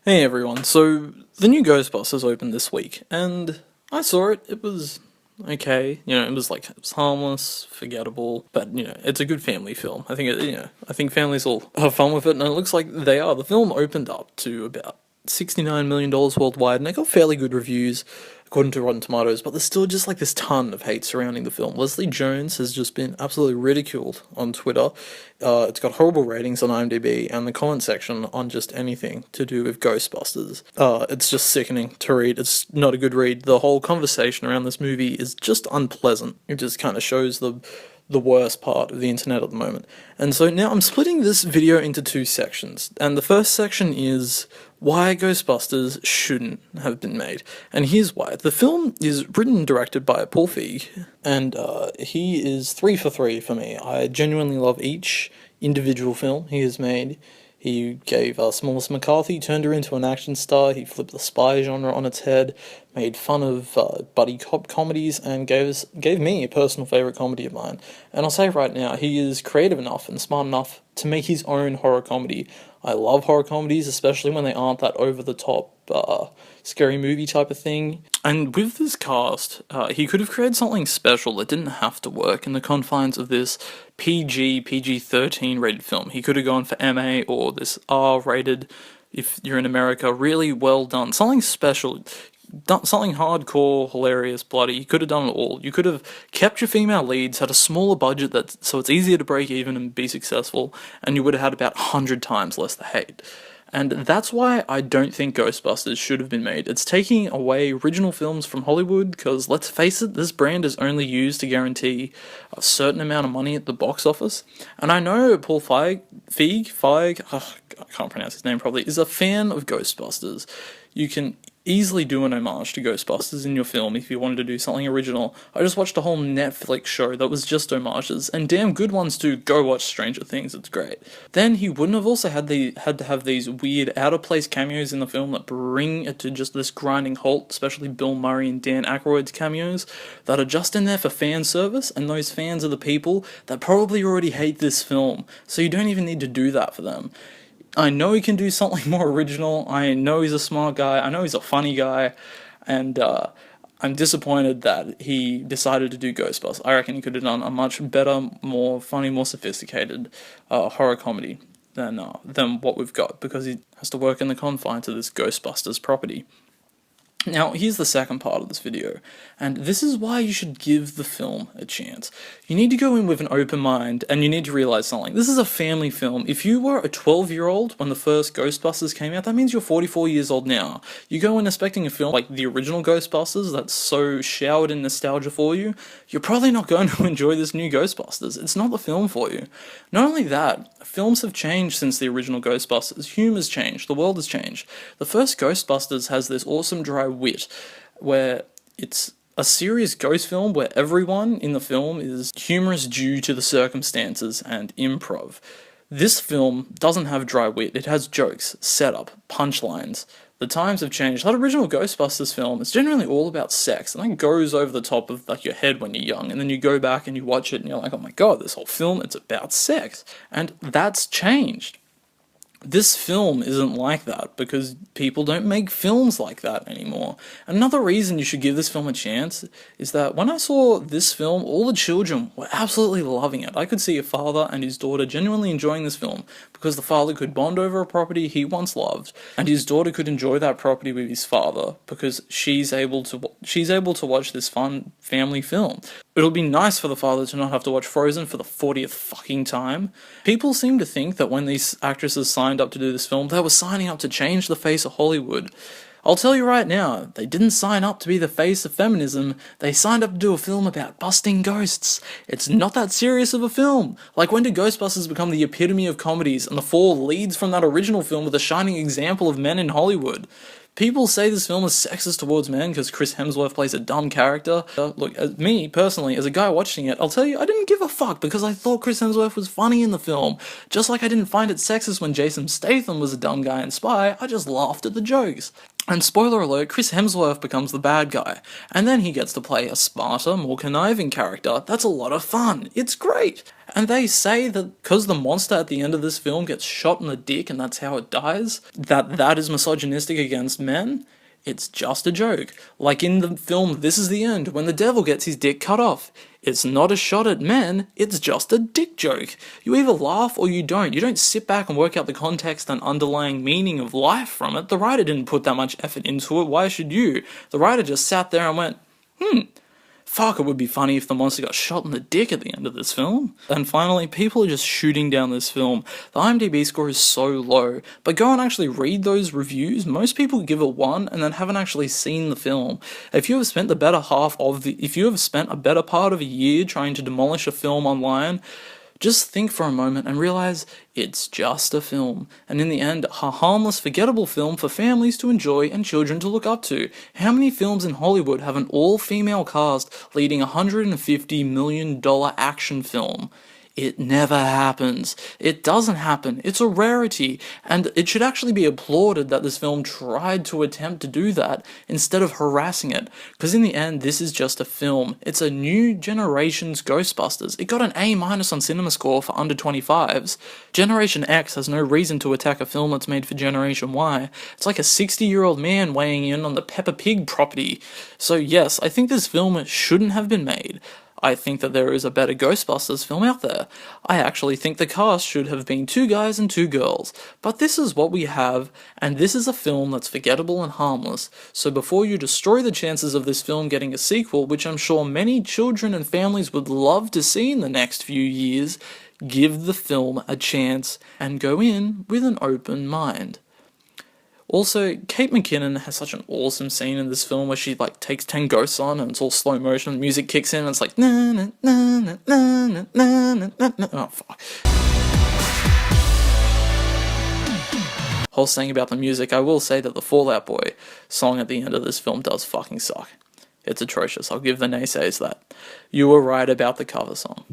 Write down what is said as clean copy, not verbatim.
Hey everyone, so the new Ghostbusters opened this week, and I saw it. It was okay. It was harmless, forgettable, but it's a good family film. I think families will have fun with it, and it looks like they are. The film opened up to about $69 million worldwide, and it got fairly good reviews according to Rotten Tomatoes, but there's still just like this ton of hate surrounding the film. Leslie Jones has just been absolutely ridiculed on Twitter. It's got horrible ratings on IMDb, and the comment section on just anything to do with Ghostbusters. It's just sickening to read. It's not a good read. The whole conversation around this movie is just unpleasant. It just kind of shows the worst part of the internet at the moment. And so now I'm splitting this video into two sections. And the first section is why Ghostbusters shouldn't have been made. And here's why. The film is written and directed by Paul Feig, and he is 3 for 3 for me. I genuinely love each individual film he has made. He gave us Melissa McCarthy, turned her into an action star. He flipped the spy genre on its head, made fun of buddy cop comedies, and gave me a personal favorite comedy of mine. And I'll say right now, he is creative enough and smart enough to make his own horror comedy. I love horror comedies, especially when they aren't that over-the-top, scary movie type of thing. And with this cast, he could have created something special that didn't have to work in the confines of this PG-13 rated film. He could have gone for MA or this R-rated, if you're in America, really well done. Something special. Something hardcore, hilarious, bloody. You could have done it all. You could have kept your female leads, had a smaller budget so it's easier to break even and be successful, and you would have had about 100 times less the hate. And that's why I don't think Ghostbusters should have been made. It's taking away original films from Hollywood, because let's face it, this brand is only used to guarantee a certain amount of money at the box office. And I know Paul Feig, I can't pronounce his name properly, is a fan of Ghostbusters. You can easily do an homage to Ghostbusters in your film if you wanted to do something original. I just watched a whole Netflix show that was just homages, and damn good ones too. Go watch Stranger Things, it's great. Then he wouldn't have also had to have these weird out-of-place cameos in the film that bring it to just this grinding halt, especially Bill Murray and Dan Aykroyd's cameos, that are just in there for fan service, and those fans are the people that probably already hate this film, so you don't even need to do that for them. I know he can do something more original. I know he's a smart guy. I know he's a funny guy. And I'm disappointed that he decided to do Ghostbusters. I reckon he could have done a much better, more funny, more sophisticated horror comedy than what we've got, because he has to work in the confines of this Ghostbusters property. Now, here's the second part of this video, and this is why you should give the film a chance. You need to go in with an open mind, and you need to realize something. This is a family film. If you were a 12-year-old when the first Ghostbusters came out, that means you're 44 years old now. You go in expecting a film like the original Ghostbusters that's so showered in nostalgia for you, you're probably not going to enjoy this new Ghostbusters. It's not the film for you. Not only that, films have changed since the original Ghostbusters. Humor's changed. The world has changed. The first Ghostbusters has this awesome dry wit, where it's a serious ghost film where everyone in the film is humorous due to the circumstances and improv. This film doesn't have dry wit. It has jokes, setup, punchlines. The times have changed. That original Ghostbusters film is generally all about sex, and that goes over the top of like your head when you're young, and then you go back and you watch it and you're like, oh my god, this whole film, it's about sex. And that's changed. This film isn't like that, because people don't make films like that anymore. Another reason you should give this film a chance is that when I saw this film, all the children were absolutely loving it. I could see a father and his daughter genuinely enjoying this film, because the father could bond over a property he once loved, and his daughter could enjoy that property with his father, because she's able to watch this fun family film. It'll be nice for the father to not have to watch Frozen for the 40th fucking time. People seem to think that when these actresses signed up to do this film, they were signing up to change the face of Hollywood. I'll tell you right now, they didn't sign up to be the face of feminism, they signed up to do a film about busting ghosts. It's not that serious of a film. Like, when did Ghostbusters become the epitome of comedies, and the four leads from that original film were the shining example of men in Hollywood? People say this film is sexist towards men because Chris Hemsworth plays a dumb character. Look, as me, personally, as a guy watching it, I'll tell you, I didn't give a fuck because I thought Chris Hemsworth was funny in the film. Just like I didn't find it sexist when Jason Statham was a dumb guy in Spy, I just laughed at the jokes. And spoiler alert, Chris Hemsworth becomes the bad guy. And then he gets to play a smarter, more conniving character. That's a lot of fun. It's great. And they say that because the monster at the end of this film gets shot in the dick and that's how it dies, that is misogynistic against men. It's just a joke. Like in the film This Is the End, when the devil gets his dick cut off. It's not a shot at men, it's just a dick joke. You either laugh or you don't. You don't sit back and work out the context and underlying meaning of life from it. The writer didn't put that much effort into it, why should you? The writer just sat there and went, fuck, it would be funny if the monster got shot in the dick at the end of this film. And finally, people are just shooting down this film. The IMDb score is so low, but go and actually read those reviews. Most people give it 1 and then haven't actually seen the film. If you have spent a better part of a year trying to demolish a film online, just think for a moment and realize it's just a film, and in the end, a harmless, forgettable film for families to enjoy and children to look up to. How many films in Hollywood have an all-female cast leading a $150 million action film? It never happens. It doesn't happen. It's a rarity, and it should actually be applauded that this film tried to attempt to do that instead of harassing it, because in the end, this is just a film. It's a new generation's Ghostbusters. It got an A- on CinemaScore for under 25s. Generation X has no reason to attack a film that's made for Generation Y. It's like a 60-year-old man weighing in on the Peppa Pig property. So yes, I think this film shouldn't have been made. I think that there is a better Ghostbusters film out there. I actually think the cast should have been 2 guys and 2 girls. But this is what we have, and this is a film that's forgettable and harmless. So before you destroy the chances of this film getting a sequel, which I'm sure many children and families would love to see in the next few years, give the film a chance and go in with an open mind. Also, Kate McKinnon has such an awesome scene in this film where she takes 10 ghosts on and it's all slow motion, the music kicks in and it's like na na na na na na na na na. Oh fuck. Whole thing about the music, I will say that the Fall Out Boy song at the end of this film does fucking suck. It's atrocious, I'll give the naysayers that. You were right about the cover song.